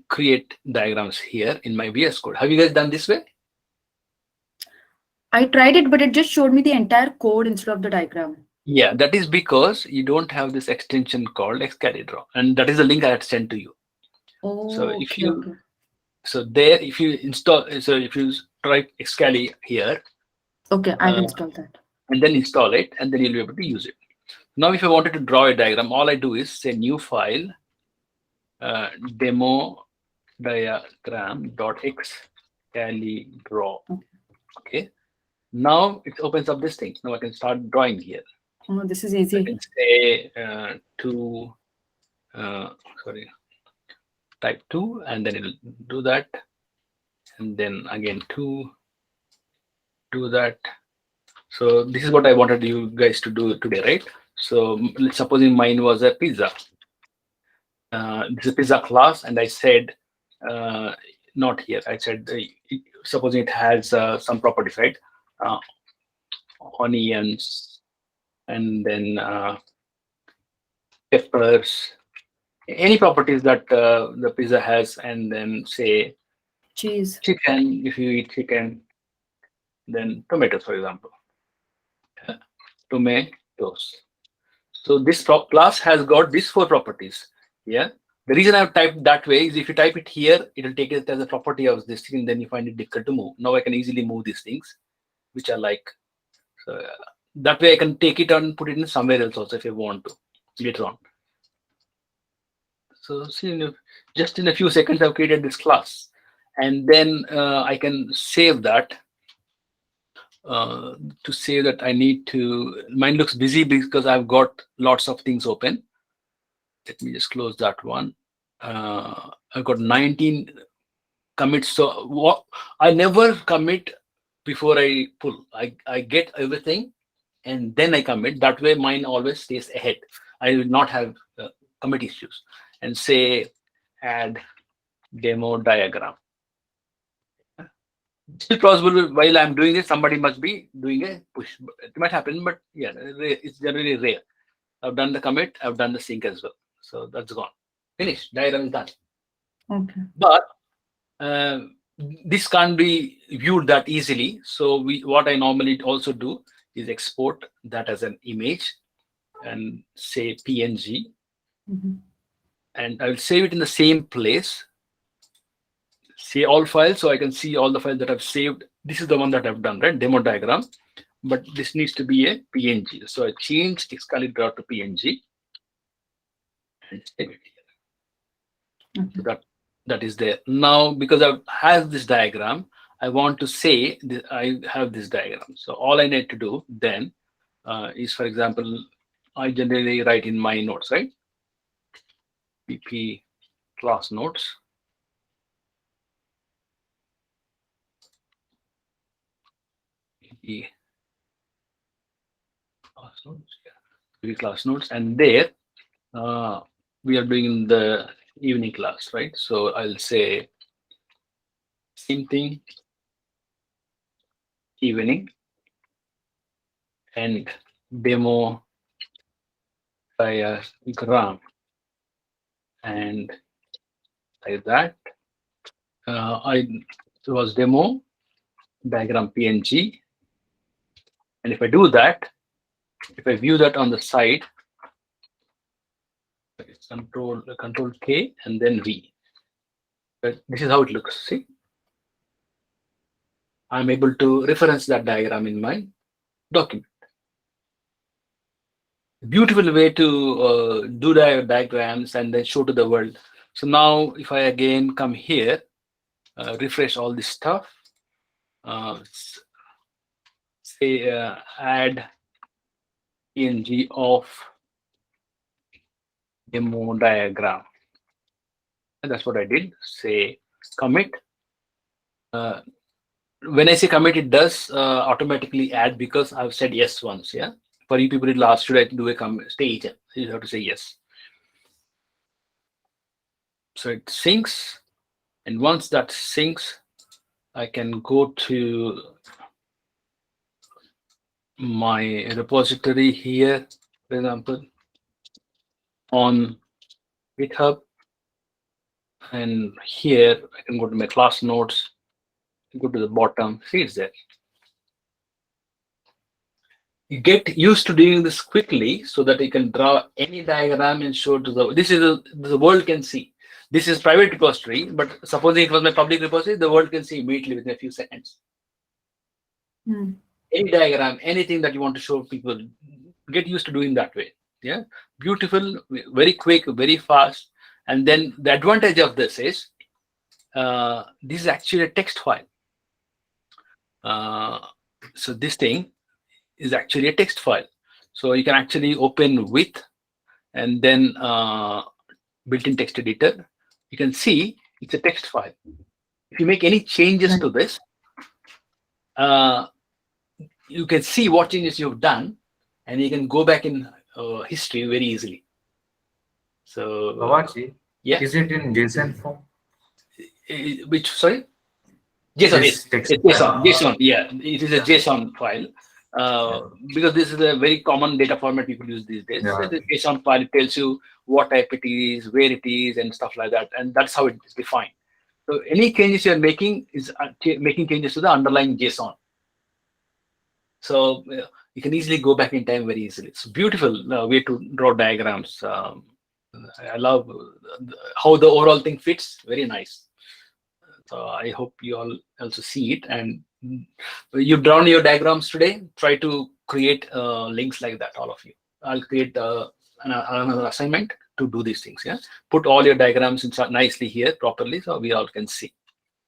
create diagrams here in my VS Code. Have you guys done this way? I tried it, but it just showed me the entire code instead of the diagram. Yeah, that is because you don't have this extension called Excalidraw, and that is the link I had sent to you. Oh, So okay, if you, okay. so there, if you install, so if you type Excali here, Okay, I'll install that. and then install it, and then you'll be able to use it. Now, if I wanted to draw a diagram, all I do is say new file, demo diagram.excalidraw. Okay. Now it opens up this thing. Now I can start drawing here. Oh, this is I easy. can say type 2, and then it'll do that. And then again 2, do that. So this is what I wanted you guys to do today, right? So supposing mine was a pizza. This is a pizza class, and I said, not here. I said, supposing it has some properties, right? Onions, and then peppers, any properties that the pizza has, and then say Cheese. chicken, if you eat chicken, then tomatoes, for example. Yeah, tomatoes. So this class has got these 4 properties. Yeah. The reason I've typed that way is if you type it here, it will take it as a property of this thing, and then you find it difficult to move. Now I can easily move these things, which I like. So that way I can take it and put it in somewhere else also if I want to later on. So see, just in a few seconds, I've created this class, and then I can save that. To say that I need to, mine looks busy because I've got lots of things open. Let me just close that one. I've got 19 commits. So what, I never commit before I pull. I get everything and then I commit. That way mine always stays ahead. I will not have commit issues. And say add demo diagram. Still possible while I'm doing it, somebody must be doing a push. It might happen, but yeah, it's generally rare. I've done the commit, I've done the sync as well. So that's gone. Finished. Diagram is done. Okay. But this can't be viewed that easily. So what I normally also do is export that as an image and say PNG, and I'll save it in the same place. Say all files, so I can see all the files that I've saved. This is the one that I've done, right? Demo diagram, but this needs to be a PNG. So I change Excalibur to PNG and save it here. So that is there. Now, because I have this diagram, I want to say that I have this diagram. So all I need to do then is, for example, I generally write in my notes, right? PP class notes. PP class notes, yeah. PP class notes, and there we are doing the evening class, right? So I'll say same thing, evening, and demo diagram, and like that. It was demo diagram PNG, and if I do that, if I view that on the side, it's control K and then V. But this is how it looks. See, I'm able to reference that diagram in my document. Beautiful way to do diagrams and then show to the world. So now if I again come here, refresh all this stuff, say add PNG of demo diagram. And that's what I did. Say commit. When I say commit, it does automatically add because I've said yes once. Yeah. For you people, it'll ask, should I do a commit stage? You have to say yes. So it syncs, and once that syncs, I can go to my repository here, for example, on GitHub, and here I can go to my class notes, go to the bottom, see it's there. You get used to doing this quickly so that you can draw any diagram and show to the world can see. This is private repository, but supposing it was my public repository, the world can see immediately within a few seconds. Any diagram, anything that you want to show people, get used to doing that way. Yeah, beautiful, very quick, very fast. And then the advantage of this is this is actually a text file. So this thing is actually a text file. So you can actually open with and then built-in text editor. You can see it's a text file. If you make any changes to this, you can see what changes you've done, and you can go back in history very easily. So, Babaji, yeah. is it in JSON form? Which, sorry? JSON, This text JSON, yeah. It is a JSON file. Because this is a very common data format people use these days. Yeah. So the JSON file, it tells you what type it is, where it is, and stuff like that. And that's how it is defined. So any changes you're making is making changes to the underlying JSON. So you can easily go back in time very easily. It's a beautiful way to draw diagrams. I love how the overall thing fits. Very nice. So I hope you all also see it. And you've drawn your diagrams today. Try to create links like that, all of you. I'll create another assignment to do these things. Yeah, put all your diagrams inside nicely here properly, so we all can see.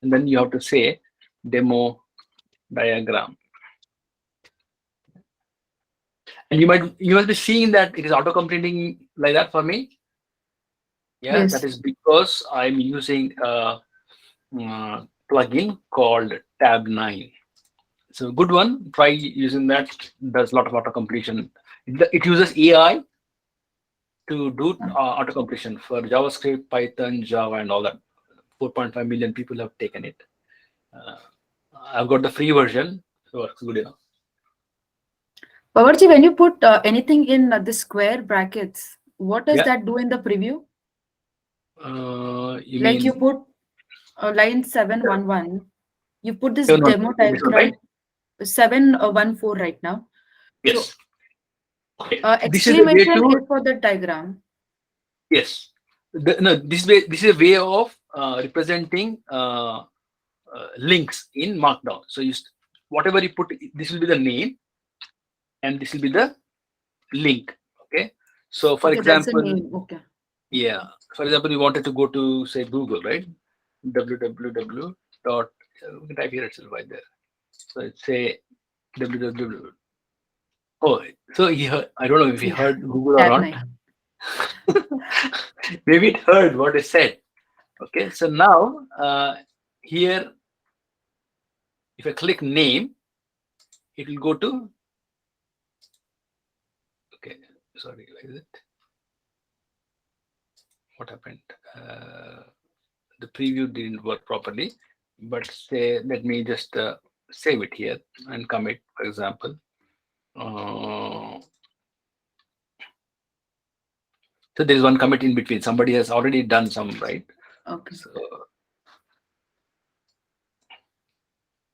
And then you have to say demo diagram. And you must be seeing that it is auto completing like that for me. Yeah, Yes. that is because I'm using a plugin called Tab 9. So a good one. Try using that. Does a lot of auto completion. It uses AI to do auto completion for JavaScript, Python, Java, and all that. 4.5 million people have taken it. I've got the free version, so it's good enough. Pavarji, when you put anything in the square brackets, what does Yeah. that do in the preview? You Like mean you put line 711, you put this 714, demo this one, diagram right? 714 right now. Yes. Okay. This is a way Exclamation to is for the diagram. yes. No, this is a way of representing links in Markdown. So whatever you put, this will be the name, and this will be the link. Okay. So for Okay, that's the example, name. Okay. yeah. For example, you wanted to go to say Google, right? www. We can type here itself right there. So it's say www. Oh, so I don't know if he Yeah. heard Google or Tab not. 9. Maybe it heard what I said. Okay, so now here, if I click name, it will go to. Okay, sorry, is it? What happened? The preview didn't work properly, but say let me just save it here and commit, for example. So there is one commit in between. Somebody has already done some, right? Okay. So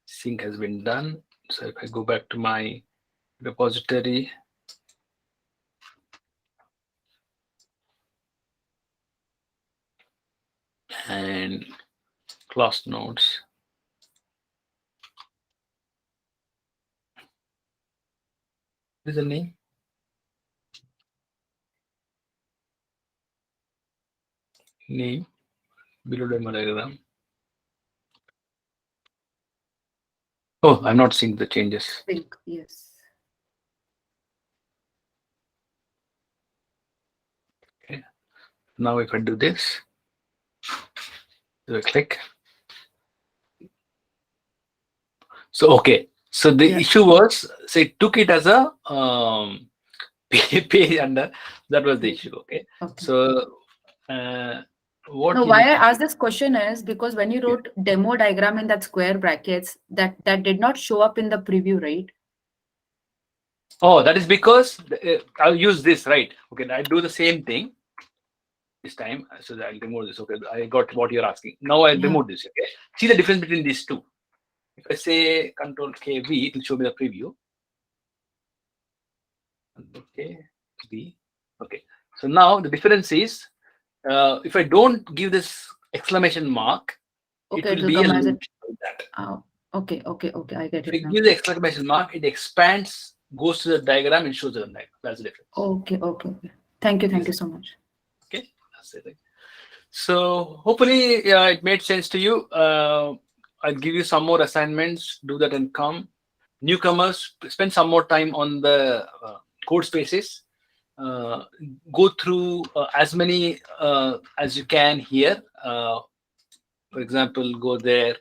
sync has been done. So if I go back to my repository, and class nodes. What is the name? Name below demo diagram. Oh, I'm not seeing the changes. Think, yes. Okay. Now if I do this, do a click. So okay. So the Yeah. issue was, so it took it as a page under. That was the issue. Okay. Okay. So what No, you why need I to asked this question is because when you wrote demo diagram in that square brackets, that did not show up in the preview, right? oh, that is because I'll use this, right? Okay, I do the same thing this time. So that I'll remove this. Okay, I got what you're asking. Now I'll Yeah. remove this. Okay, see the difference between these two. If I say Control K V, it will show me the preview. Okay, V. Okay, so now the difference is if I don't give this exclamation mark, Okay, it it will will be a come as a link like that. okay, I get If it I now. give the exclamation mark, it expands, goes to the diagram, and shows the diagram. That's the difference. Okay. Thank you Yes. so much. Okay, that's it. So hopefully it made sense to you. I'll give you some more assignments. Do that and come. Newcomers, spend some more time on the code spaces. Go through as many as you can here. For example, go there.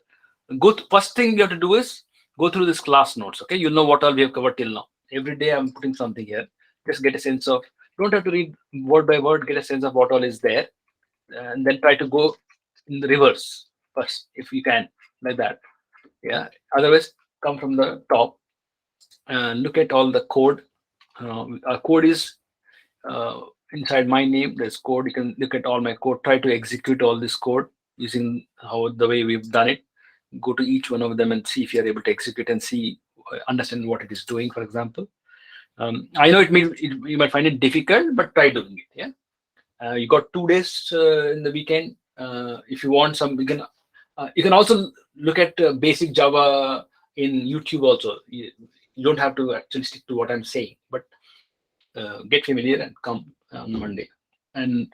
First thing you have to do is go through this class notes. Okay, you know what all we have covered till now. Every day I'm putting something here. Just get a sense of. Don't have to read word by word. Get a sense of what all is there, and then try to go in the reverse first if you can, like that. Yeah. Otherwise, come from the top and look at all the code. Our code is inside my name. There's code. You can look at all my code. Try to execute all this code. using the way we've done it. Go to each one of them and see if you're able to execute and see, understand what it is doing, for example. I know you might find it difficult, but try doing it. Yeah. You got 2 days in the weekend. If you want some, you can also look at basic Java in YouTube also. You don't have to actually stick to what I'm saying, but get familiar and come on Monday. And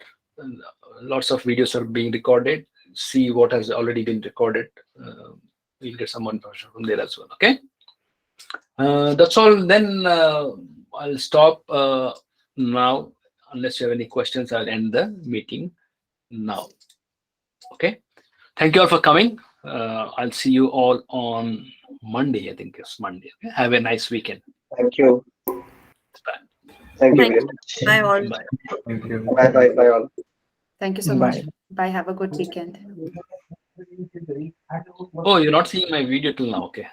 lots of videos are being recorded. See what has already been recorded. We'll get some information from there as well. Okay. That's all. Then I'll stop now. Unless you have any questions, I'll end the meeting now. Okay. Thank you all for coming. I'll see you all on Monday. I think it's Monday. Okay? Have a nice weekend. Thank you. Bye. Thank you Thank very you. much. Bye all. Bye. Thank you. Bye bye bye all. Thank you so much. Bye. Have a good weekend. Oh, you're not seeing my video till now. Okay.